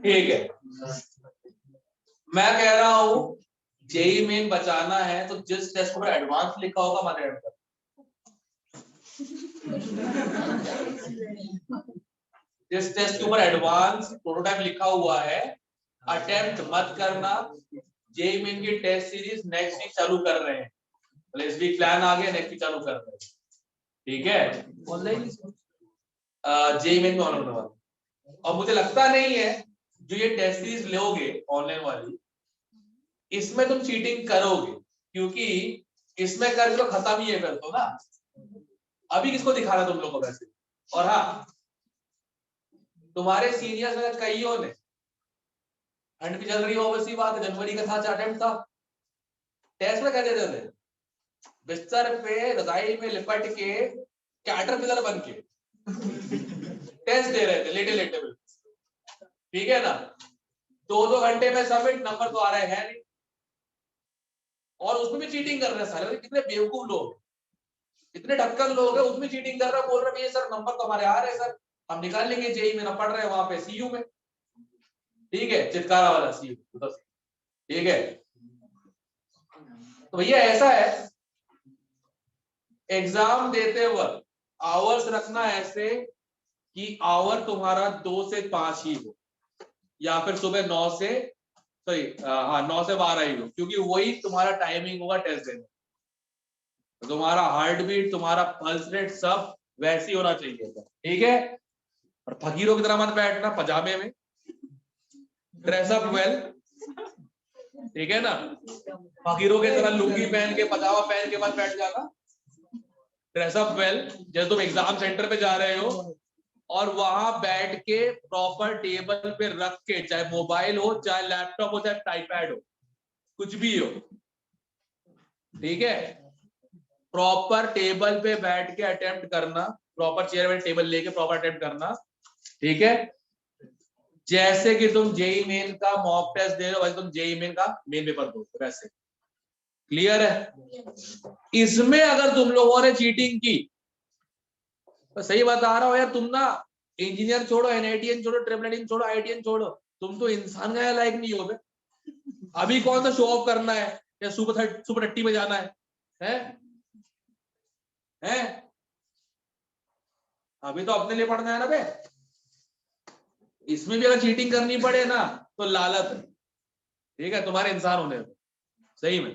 ठीक है, मैं कह रहा हूं जेई मेन बचाना है तो जिस टेस्ट पर एडवांस लिखा होगा मत अटेम्प्ट कर। जिस टेस्ट के ऊपर एडवांस प्रोटोटाइप लिखा हुआ है अटेम्प्ट मत करना। जेई मेन की टेस्ट सीरीज नेक्स्ट वीक चालू कर रहे हैं, इस वीक प्लान आ गया, नेक्स्ट वीक चालू कर रहे हैं। ठीक है, ऑनलाइन जेई मेन में ऑन होने वाला। और मुझे लगता नहीं है जो ये टेस्ट सीरीज लोगे ऑनलाइन वाली, इसमें तुम चीटिंग करोगे, क्योंकि इसमें करके तो खत्म ही है फिर तो ना। अभी किसको दिखाना तुम लोगों को वैसे? और हाँ, तुम्हारे सीनियर्स में कईयों ने ठंड भी चल रही है, ऑब्वियसली बात है, जनवरी का था, अटेम्प्ट था, टेस्ट में कह देते थे बिस्तर पे रजाई में लिपट के कैटरपिलर बन के टेस्ट दे रहे थे लेटे लेटे में। ठीक है ना, 2-2 घंटे में सबमिट, नंबर तो आ रहे हैं नहीं, और उसमें भी चीटिंग कर रहे हैं सारे। कितने बेवकूफ लोग, इतने ढक्कन लोग हैं, उसमें चीटिंग कर रहा है, बोल रहे हैं सर नंबर तो हमारे आ रहे हैं सर, हम निकाल लेंगे, जेई में ना पढ़ रहे हैं वहां पे सीयू में। ठीक है, चित्कारा वाला सीयू। ठीक है, तो भैया ऐसा है, एग्जाम देते वक्त आवर्स रखना ऐसे कि आवर तुम्हारा 2 से 5 ही हो, या फिर सुबह 9 से 12 ही हो, क्योंकि वही तुम्हारा टाइमिंग होगा टेस्ट देने। तो तुम्हारा हार्ट बीट, तुम्हारा पल्स रेट सब वैसे ही होना चाहिए। ठीक है, और फकीरों की तरह मत बैठना पजामे में, ड्रेस अप वेल। ठीक है ना, फकीरों की तरह लुंगी पहन के पजामा पहन के मत बैठ जाना, ड्रेस अप वेल। जैसे तुम एग्जाम सेंटर पे जा रहे हो और वहां बैठ के प्रॉपर टेबल पे रख के, चाहे मोबाइल हो, चाहे लैपटॉप हो, चाहे टाइपैड हो, कुछ भी हो, ठीक है, प्रॉपर टेबल पे बैठ के अटेम्प्ट करना, प्रॉपर चेयर में टेबल लेके प्रॉपर अटेम्प्ट करना। ठीक है, जैसे कि तुम जेई मेन का मॉक टेस्ट दे रहे हो वैसे तुम जेई मेन का मेन पेपर दो, वैसे। क्लियर है? इसमें अगर तुम लोगों ने चीटिंग की तो सही बता रहा हो यार, तुम ना इंजीनियर छोड़ो, एनआईटीएन छोड़ो, ट्रिपल आईटीएन छोड़ो, आईटीएन छोड़ो, तुम तो इंसान का लायक नहीं हो बे। अभी कौन सा शो ऑफ करना है या सुपर 30 में जाना है? अभी तो अपने लिए पढ़ना है ना बे। इसमें भी अगर चीटिंग करनी पड़े ना तो लालच है। ठीक है, तुम्हारे इंसान होने में सही में।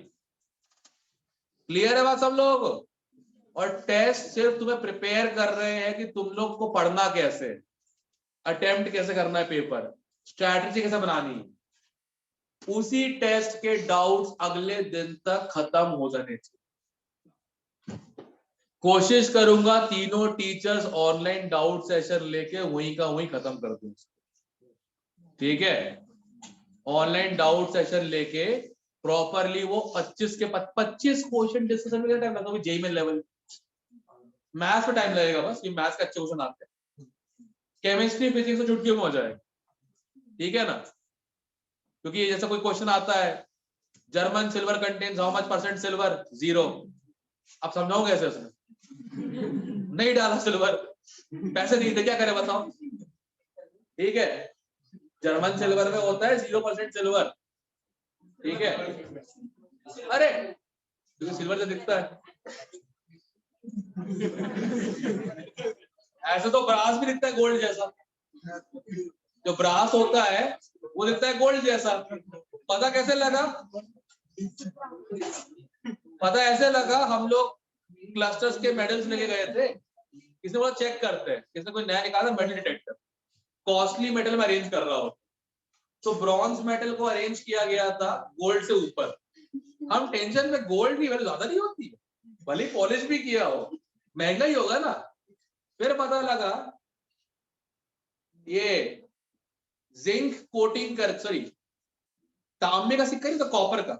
क्लियर है बात सब लोगों को? और टेस्ट सिर्फ तुम्हें प्रिपेयर कर रहे हैं कि तुम लोग को पढ़ना कैसे, अटेम्प्ट कैसे करना है पेपर, स्ट्रैटेजी कैसे बनानी है। उसी टेस्ट के डाउट्स अगले दिन तक खत्म हो जाने चाहिए। कोशिश करूंगा तीनों टीचर्स ऑनलाइन डाउट सेशन लेके वहीं का वहीं खत्म कर दूं। ठीक है, ऑनलाइन डाउट सेशन लेके प्रॉपरली वो 25 क्वेश्चन डिस्कशन में टाइम लगता है जेई में लेवल। मैथ्स में टाइम लगेगा बस, ये मैथ्स के अच्छे क्वेश्चन आते हैं, केमिस्ट्री फिजिक्स तो चुटकियों में हो जाएगा। ठीक है ना, क्योंकि जैसा कोई क्वेश्चन आता है, German silver contains how much percent silver, 0। आप समझाओ कैसे? उसने नहीं डाला सिल्वर, पैसे नहीं थे, क्या करे बताओ? ठीक है, जर्मन सिल्वर में होता है 0% सिल्वर। ठीक है, अरे क्योंकि सिल्वर से दिखता है। ऐसे तो ब्रास भी दिखता है गोल्ड जैसा, जो ब्रास होता है वो दिखता है गोल्ड जैसा। पता कैसे लगा? पता ऐसे लगा, हम लोग क्लस्टर्स के मेडल्स लेके गए थे, किसने बोला चेक करते हैं, किसने कोई नया निकाला मेटल डिटेक्टर, कॉस्टली मेटल में अरेंज कर रहा हो, तो ब्रॉन्ज मेटल को अरेंज किया गया था गोल्ड से ऊपर। हम टेंशन में गोल्ड की वैल्यू ज्यादा नहीं होती है, भले पॉलिश भी किया हो, महंगा ही होगा ना। फिर पता लगा ये जिंक कोटिंग कर, सॉरी तांबे का सिक्का नहीं तो कॉपर का,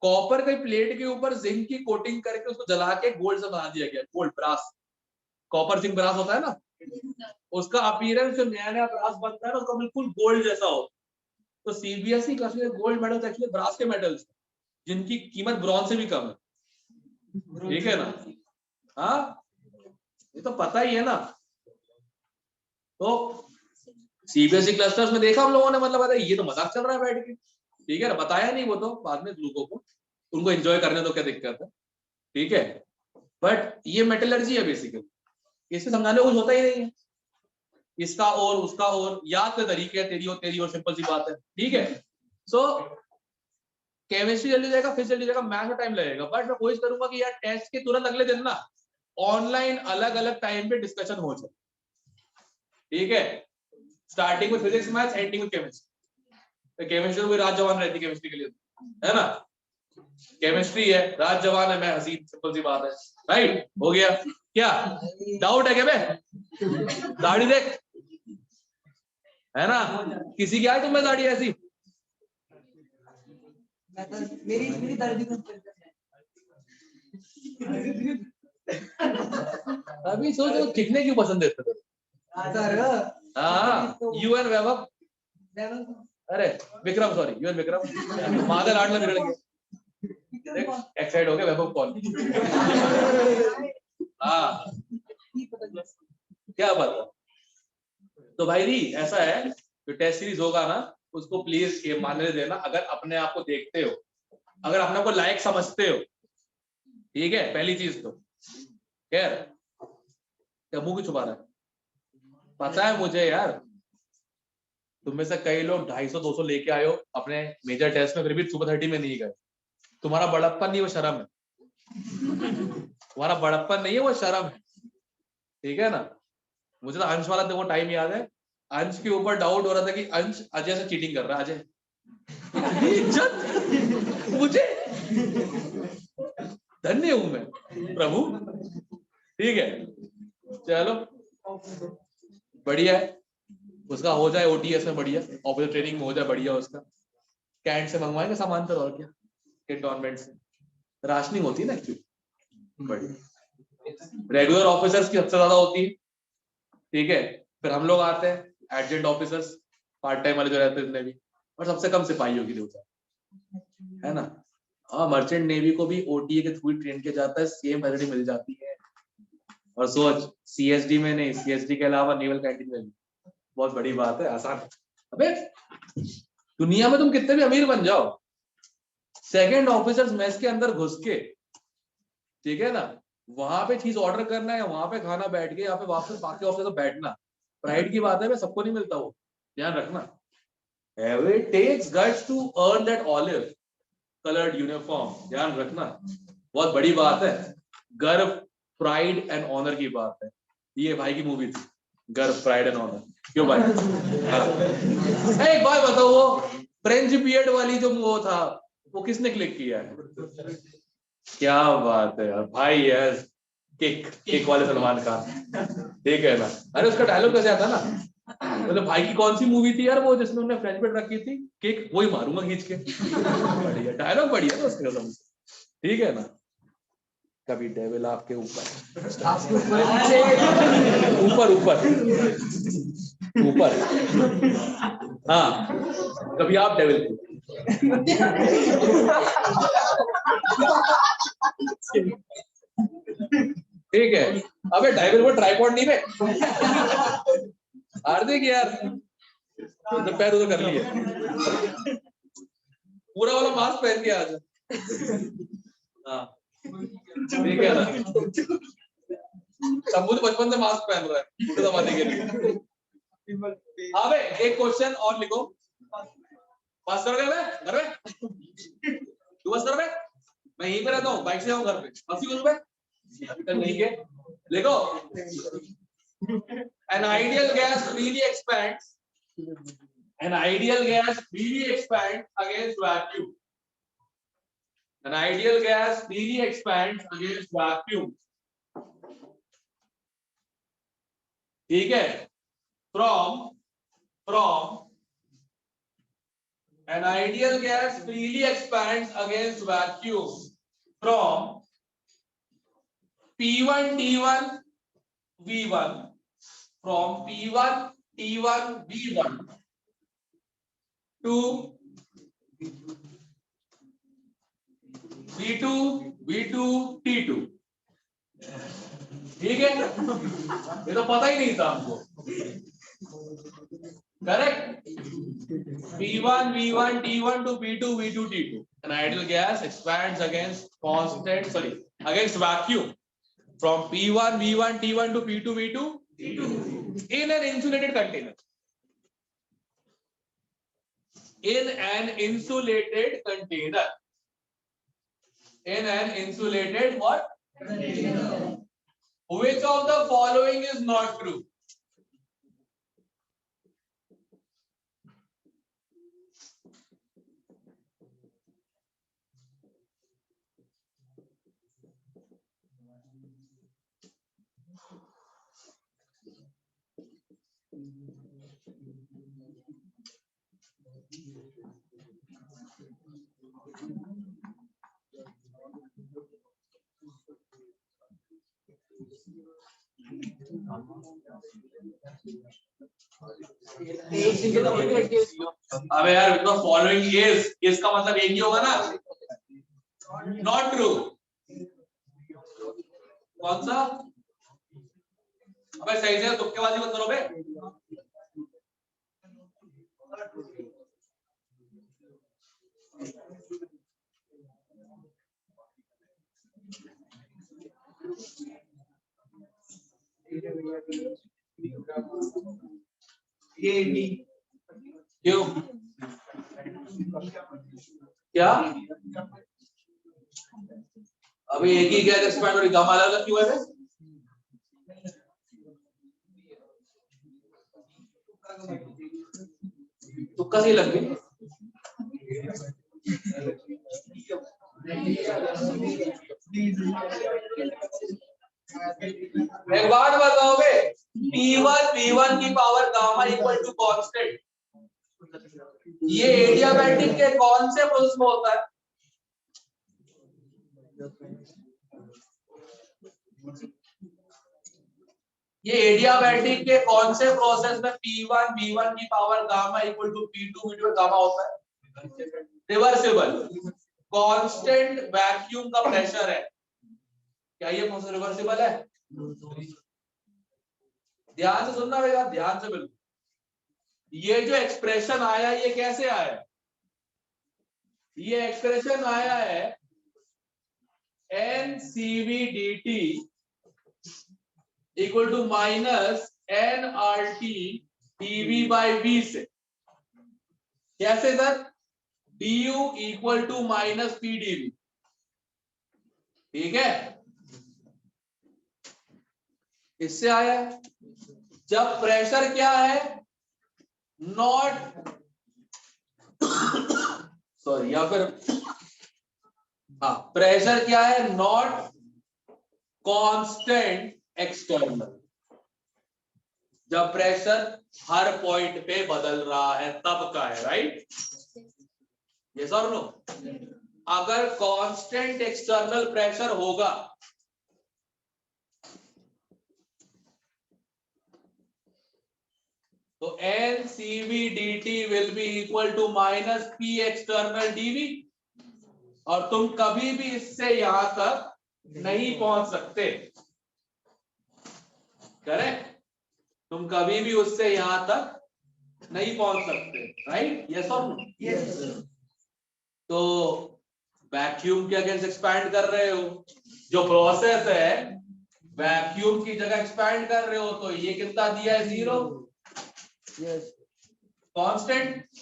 कॉपर की प्लेट के ऊपर जिंक की कोटिंग करके उसको जला के गोल्ड से बना दिया गया, gold brass. Copper zinc brass होता है ना, उसका अपीयरेंस जो नया नया ब्रास बनता है ना उसका बिल्कुल गोल्ड जैसा हो। तो सीबीएसई क्लास में गोल्ड मेडल्स एक्चुअली ब्रास के मेडल्स जिनकी कीमत ब्रॉन्ज से भी कम है, ठीक है ना। हाँ ये तो पता ही है ना। तो सीबीएसई क्लस्टर्स में देखा हम लोगों ने, मतलब अरे ये तो मजाक चल रहा है बैठ के, ठीक है ना, बताया नहीं वो तो बाद में लोगों को, उनको एंजॉय करने दो, क्या दिक्कत है, ठीक है। बट ये मेटलर्जी है बेसिकली, इससे समझाने को कुछ होता ही नहीं है, इसका और उसका और याद के तरीके तेरी और सिंपल सी बात है, ठीक है। सो केमिस्ट्री जल्दी जाएगा, फिजिक्स जल्दी जाएगा, मैथ्स में टाइम लगेगा, बट मैं कोशिश करूंगा कि यार टेस्ट के तुरंत अगले दिन ना ऑनलाइन अलग अलग टाइम पे डिस्कशन हो जाए, ठीक है। स्टार्टिंग में फिजिक्स मैथ्स, एंडिंग में केमिस्ट्री। केमिस्ट्री में रात जवान रहती है केमिस्ट्री के लिए, है ना। केमिस्ट्री है, रात जवान है, मैं हसीन, सिंपल सी बात है, राइट। हो गया क्या? डाउट है क्या बे? दाढ़ी देख, है ना, किसी की आई तुम्हें दाढ़ी ऐसी? मेरी दाढ़ी अभी सोचो कितने क्यों पसंद है तेरे? हाँ यू एन वैभव, अरे Vikram, sorry U N Vikram, मादर आठ में बिगड़ गया, देख एक्साइड हो गया वैभव कॉल। हाँ क्या बात है। तो भाई जी ऐसा है, जो टेस्ट सीरीज होगा ना उसको प्लीज ये मानने देना, अगर अपने आप को देखते हो, अगर अपने को लायक समझते हो, ठीक है। पहली चीज तो खैर क्या मुंह की छुपा रहा है, पता है मुझे यार, तुम में से कई लोग 250-200 लेके आए हो अपने मेजर टेस्ट में, फिर भी सुपर 30 में नहीं गए। तुम्हारा बड़प्पन नहीं वो शर्म है, तुम्हारा बड़प्पन नहीं है वो शर्म है, ठीक है ना। मुझे तो अंश वाला देखो टाइम याद है, अंश के ऊपर डाउट हो रहा था कि अंश अजय से चीटिंग कर रहा है, अजय इज्जत मुझे, धन्य हूं मैं प्रभु, ठीक है। चलो बढ़िया है, उसका हो जाए ओटीएस में बढ़िया, ऑफिसर ट्रेनिंग में हो जाए बढ़िया, उसका कैंट से मंगवाएंगे सामान पर, और क्या कैंटोनमेंट से राशनिंग होती है ना एक्चुअली, बढ़िया। रेगुलर ऑफिसर्स की सबसे ज्यादा होती है, ठीक है। फिर हम लोग आते हैं एडजेंट ऑफिसर्स, पार्ट टाइम वाले जो रहते हैं जितने भी, और सबसे कम सिपाहियों की होता है ना। हाँ मर्चेंट नेवी को भी ओटीए के थ्रू ट्रेन किया जाता है, सेम फैसिलिटी मिल जाती है। और सोच सीएसडी में नहीं, सीएसडी के अलावा नेवल कैंटीन में भी, बहुत बड़ी बात है, आसान। अबे दुनिया में तुम कितने भी अमीर बन जाओ, सेकंड ऑफिसर्स मेस के अंदर घुस के, ठीक है ना, वहां पे चीज ऑर्डर करना है, वहां पे खाना बैठ के, यहाँ पे वापस बाकी ऑफिसर तो बैठना, प्राइड की बात है, सबको नहीं मिलता वो, ध्यान रखना। It takes guts to earn that olive colored uniform, ध्यान रखना, बहुत बड़ी बात है। गर्व, प्राइड एंड ऑनर की बात है, ये भाई की मूवी थी गर्व, प्राइड एंड ऑनर, क्यों भाई? हाँ। एक बात बताओ, वो फ्रेंच बियर्ड वाली जो वो था, वो किसने क्लिक किया है? क्या बात है यार भाई, यार किक, किक वाले सलमान खान, ठीक है ना। अरे उसका डायलॉग कैसे आता ना, मतलब भाई की कौन सी मूवी थी यार वो जिसमें उन्होंने फ्रेंच बेट रखी थी, किक, वही मारूंगा खींच के, बढ़िया डायलॉग, बढ़िया था उसके कसम से, ठीक है ना। कभी डेविल आपके ऊपर, ऊपर ऊपर ऊपर, हाँ कभी आप डेविल को, ठीक है। अबे डेविल को ट्राइपॉड नहीं है हार्दिक यार, तो पैर उधर कर लिया, पूरा वाला मास्क पहन के आज, हाँ ठीक है ना। शंभू तो बचपन से मास्क पहन रहा है पूरे जमाने के लिए। हाँ भाई एक क्वेश्चन और लिखो। पास कर गए घर में? तू बस कर बे, मैं यहीं पे रहता हूँ, बाइक से आऊँ घर पे 80 रुपए नहीं के लिखो। An ideal gas freely expands. An ideal gas freely expands against vacuum. An ideal gas freely expands against vacuum. ठीक है? From an ideal gas freely expands against vacuum from P1 T1 V1 from P1 T1 V1 to V2 T2। ठीक है? ये तो पता ही नहीं था हमको। Correct? P1 V1 T1 to P2 V2 T2। An ideal gas expands against vacuum from P1 V1 T1 to P2 V2 T2 in an insulated container. In an insulated container. In an insulated what? Container. Which of the following is not true? अबे यार because following is का मतलब एक ही होगा ना। Not true कौन सा? अबे सही से तुक्केबाजी मत करो बे। क्यों? क्या अभी एक ही गैस एक्सपैंड और गामा अलग क्यों है? तुक्का सही लग गई। एक बात बताओ बे, P1 V1 की power gamma equal to constant, ये एडियाबैटिक के कौन से प्रोसेस में होता है? ये एडियाबैटिक के कौन से प्रोसेस में P1 V1 की power gamma equal to P2 V2 गामा होता है? रिवर्सिबल कांस्टेंट वैक्यूम का प्रेशर है, क्या ये प्रोसेस रिवर्सिबल है? ध्यान से सुनना बेटा, ध्यान से बिल्कुल। ये जो एक्सप्रेशन आया ये कैसे आया? ये एक्सप्रेशन आया है NCV/dt equal to minus nRT dV/V से। कैसे sir? du equal to minus PdV। ठीक है, इससे आया है। जब प्रेशर क्या है? नॉट सॉरी या फिर हाँ, प्रेशर क्या है? Not constant external. जब प्रेशर हर पॉइंट पे बदल रहा है तब का है, राइट? यस और नो? अगर कांस्टेंट एक्सटर्नल प्रेशर होगा तो NCV/dt will be equal to minus P external dV, और तुम कभी भी इससे यहां तक नहीं पहुंच सकते। करेक्ट? तुम कभी भी उससे यहां तक नहीं पहुंच सकते, राइट? यस और नो? यस। तो वैक्यूम के अगेंस्ट एक्सपैंड कर रहे हो, जो प्रोसेस है वैक्यूम की जगह एक्सपैंड कर रहे हो तो ये कितना दिया है 0 यस कांस्टेंट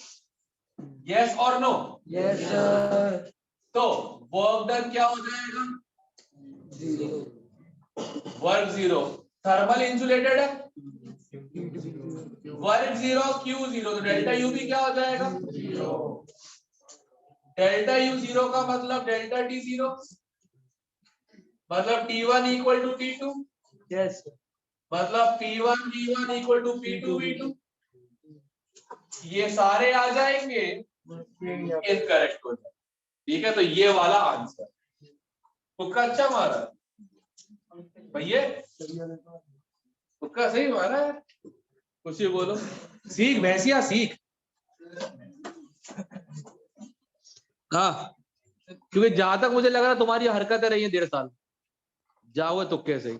यस और नो यस सर तो वर्क डन क्या हो जाएगा 0 वर्क 0 थर्मल इंसुलेटेड है वर्क 0 क्यू 0 तो डेल्टा यू भी क्या हो जाएगा डेल्टा यू 0 का मतलब डेल्टा टी 0 मतलब T1 equal to T2 yes मतलब P1 V1 equal to P2 V2 ये सारे आ जाएंगे इनकरेक्ट हो जाए ठीक है तो ये वाला आंसर तुक्का अच्छा मारा भैया तुक्का सही मारा है कुछ ही बोलो सीख भैंसिया सीख हाँ क्योंकि जहां तक मुझे लग रहा है तुम्हारी हरकतें रही है 1.5 साल जाओ तुक्के से